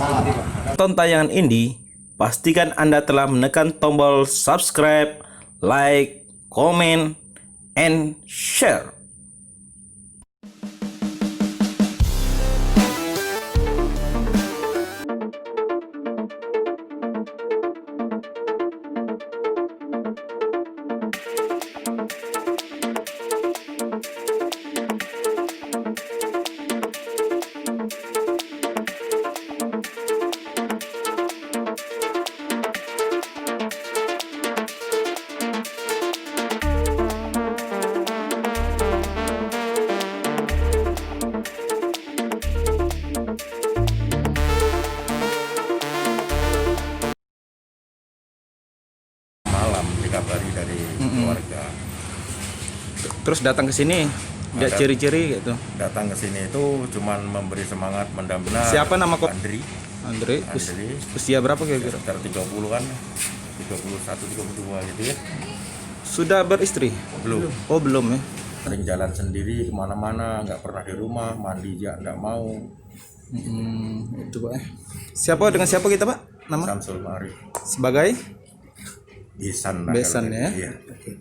Tonton tayangan ini, pastikan Anda telah menekan tombol subscribe, like, comment, and share. Malam dikabari dari keluarga. Terus datang ke sini, lihat ciri-ciri gitu. Datang ke sini itu cuman memberi semangat, mendampingi. Siapa nama kok? Andri, Usia berapa kira-kira? sekitar 30 kan, 31, 32 gitu ya. Sudah beristri? Belum. Oh belum ya. Sering jalan sendiri kemana-mana, nggak pernah di rumah, mandi juga nggak mau. Itu Pak. Dengan siapa kita Pak? Nama? Samsul Mari, Sebagai Besan lah besan kalau ya. gitu, iya. Oke.